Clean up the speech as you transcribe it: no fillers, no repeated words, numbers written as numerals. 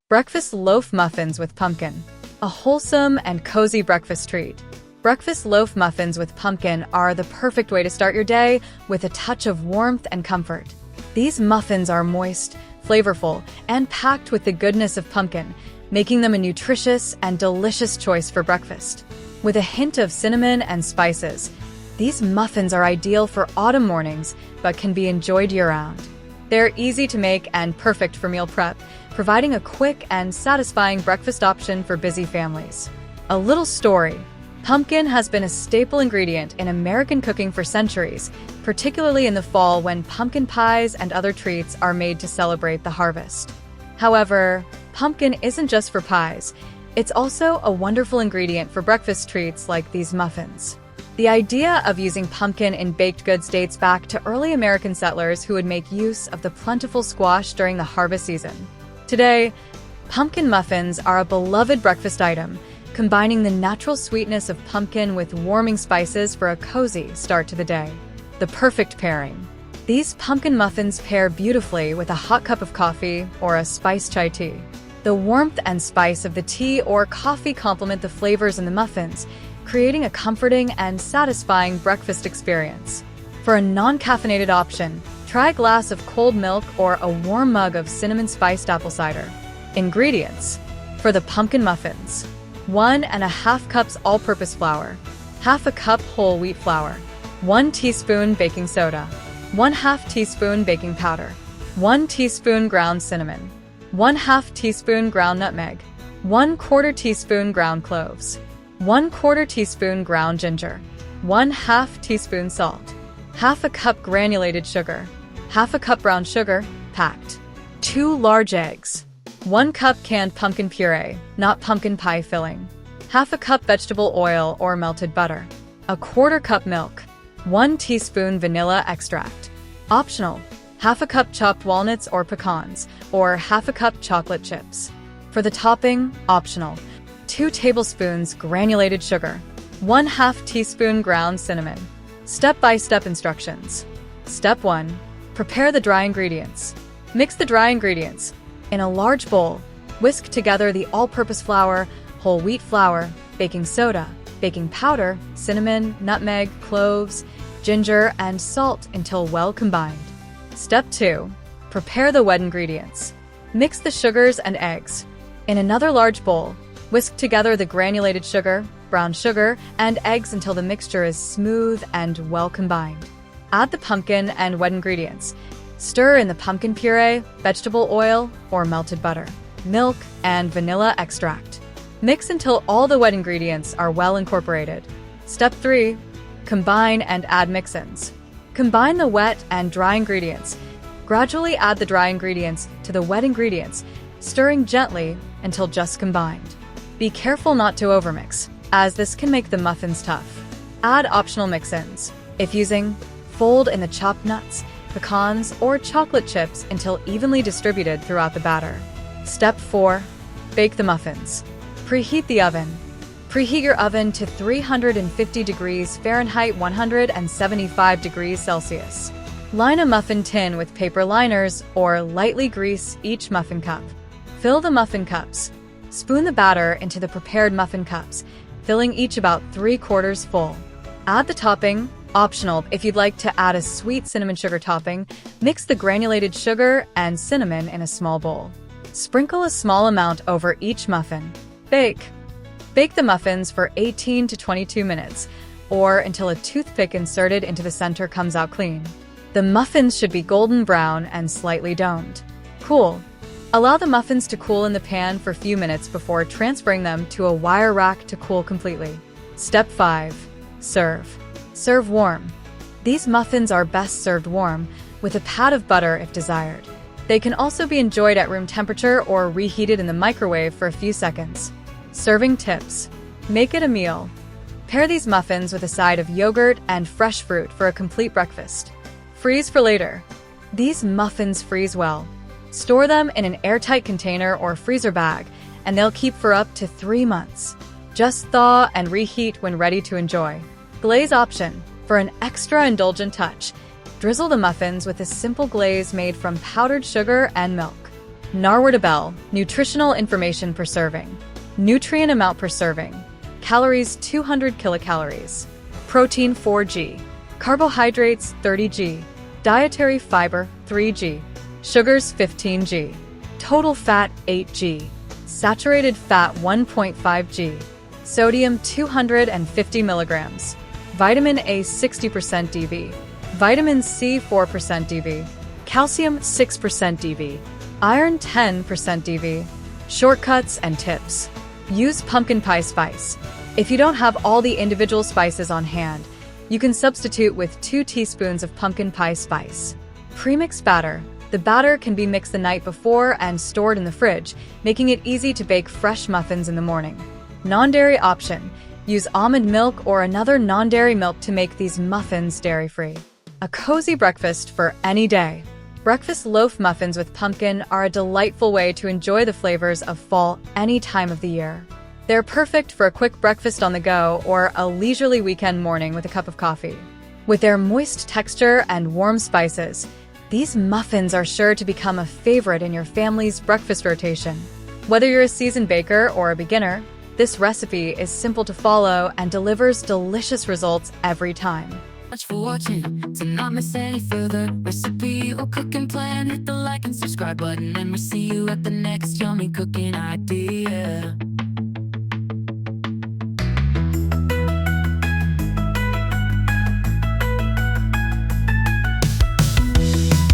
Breakfast loaf muffins with pumpkin. A wholesome and cozy breakfast treat. Breakfast loaf muffins with pumpkin are the perfect way to start your day with a touch of warmth and comfort. These muffins are moist, flavorful, and packed with the goodness of pumpkin, making them a nutritious and delicious choice for breakfast. With a hint of cinnamon and spices, these muffins are ideal for autumn mornings but can be enjoyed year-round. They're easy to make and perfect for meal prep, providing a quick and satisfying breakfast option for busy families. A little story. Pumpkin has been a staple ingredient in American cooking for centuries, particularly in the fall when pumpkin pies and other treats are made to celebrate the harvest. However, pumpkin isn't just for pies. It's also a wonderful ingredient for breakfast treats like these muffins. The idea of using pumpkin in baked goods dates back to early American settlers who would make use of the plentiful squash during the harvest season. Today, pumpkin muffins are a beloved breakfast item, combining the natural sweetness of pumpkin with warming spices for a cozy start to the day. The perfect pairing. These pumpkin muffins pair beautifully with a hot cup of coffee or a spiced chai tea. The warmth and spice of the tea or coffee complement the flavors in the muffins, creating a comforting and satisfying breakfast experience. For a non-caffeinated option, try a glass of cold milk or a warm mug of cinnamon-spiced apple cider. Ingredients. For the pumpkin muffins: 1.5 cups all-purpose flour, half a cup whole wheat flour, 1 teaspoon baking soda, 1/2 teaspoon baking powder, 1 teaspoon ground cinnamon, 1/2 teaspoon ground nutmeg, 1/4 teaspoon ground cloves, 1/4 teaspoon ground ginger, 1/2 teaspoon salt, half a cup granulated sugar, half a cup brown sugar, packed, 2 large eggs, 1 cup canned pumpkin puree, not pumpkin pie filling, half a cup vegetable oil or melted butter, 1/4 cup milk, 1 teaspoon vanilla extract. Optional: half a cup chopped walnuts or pecans, or half a cup chocolate chips. For the topping, optional: 2 tablespoons granulated sugar, 1/2 teaspoon ground cinnamon. Step-by-step instructions. Step 1. Prepare the dry ingredients. Mix the dry ingredients. In a large bowl, whisk together the all-purpose flour, whole wheat flour, baking soda, baking powder, cinnamon, nutmeg, cloves, ginger, and salt until well combined. Step 2. Prepare the wet ingredients. Mix the sugars and eggs. In another large bowl, whisk together the granulated sugar, brown sugar, and eggs until the mixture is smooth and well combined. Add the pumpkin and wet ingredients. Stir in the pumpkin puree, vegetable oil, or melted butter, milk, and vanilla extract. Mix until all the wet ingredients are well incorporated. Step 3. Combine and add mix-ins. Combine the wet and dry ingredients. Gradually add the dry ingredients to the wet ingredients, stirring gently until just combined. Be careful not to overmix, as this can make the muffins tough. Add optional mix-ins. If using, fold in the chopped nuts, pecans, or chocolate chips until evenly distributed throughout the batter. Step 4. Bake the muffins. Preheat the oven. Preheat your oven to 350 degrees Fahrenheit 175 degrees Celsius. Line a muffin tin with paper liners or lightly grease each muffin cup. Fill the muffin cups. Spoon the batter into the prepared muffin cups, filling each about 3/4 full. Add the topping. Optional if you'd like to add a sweet cinnamon sugar topping. Mix the granulated sugar and cinnamon in a small bowl. Sprinkle a small amount over each muffin. Bake. Bake the muffins for 18 to 22 minutes, or until a toothpick inserted into the center comes out clean. The muffins should be golden brown and slightly domed. Cool. Allow the muffins to cool in the pan for a few minutes before transferring them to a wire rack to cool completely. Step 5. Serve. Serve warm. These muffins are best served warm, with a pat of butter if desired. They can also be enjoyed at room temperature or reheated in the microwave for a few seconds. Serving tips. Make it a meal. Pair these muffins with a side of yogurt and fresh fruit for a complete breakfast. Freeze for later. These muffins freeze well. Store them in an airtight container or freezer bag, and they'll keep for up to 3 months. Just thaw and reheat when ready to enjoy. Glaze option. For an extra indulgent touch, drizzle the muffins with a simple glaze made from powdered sugar and milk. Narwhal, nutritional information per serving. Nutrient amount per serving. Calories 200 kilocalories. Protein 4g. Carbohydrates 30g. Dietary fiber 3g. Sugars 15g. Total fat 8g. Saturated fat 1.5g. Sodium 250 milligrams. Vitamin A 60% DV. Vitamin C 4% DV. Calcium 6% DV. Iron 10% DV. Shortcuts and tips. Use pumpkin pie spice. If you don't have all the individual spices on hand, you can substitute with 2 teaspoons of pumpkin pie spice. Premix batter. The batter can be mixed the night before and stored in the fridge, making it easy to bake fresh muffins in the morning. Non-dairy option. Use almond milk or another non-dairy milk to make these muffins dairy-free. A cozy breakfast for any day. Breakfast loaf muffins with pumpkin are a delightful way to enjoy the flavors of fall any time of the year. They're perfect for a quick breakfast on the go or a leisurely weekend morning with a cup of coffee. With their moist texture and warm spices, these muffins are sure to become a favorite in your family's breakfast rotation. Whether you're a seasoned baker or a beginner, this recipe is simple to follow and delivers delicious results every time. Much for watching. To not miss any further recipe or cooking plan, hit the like and subscribe button, and we'll see you at the next yummy cooking idea.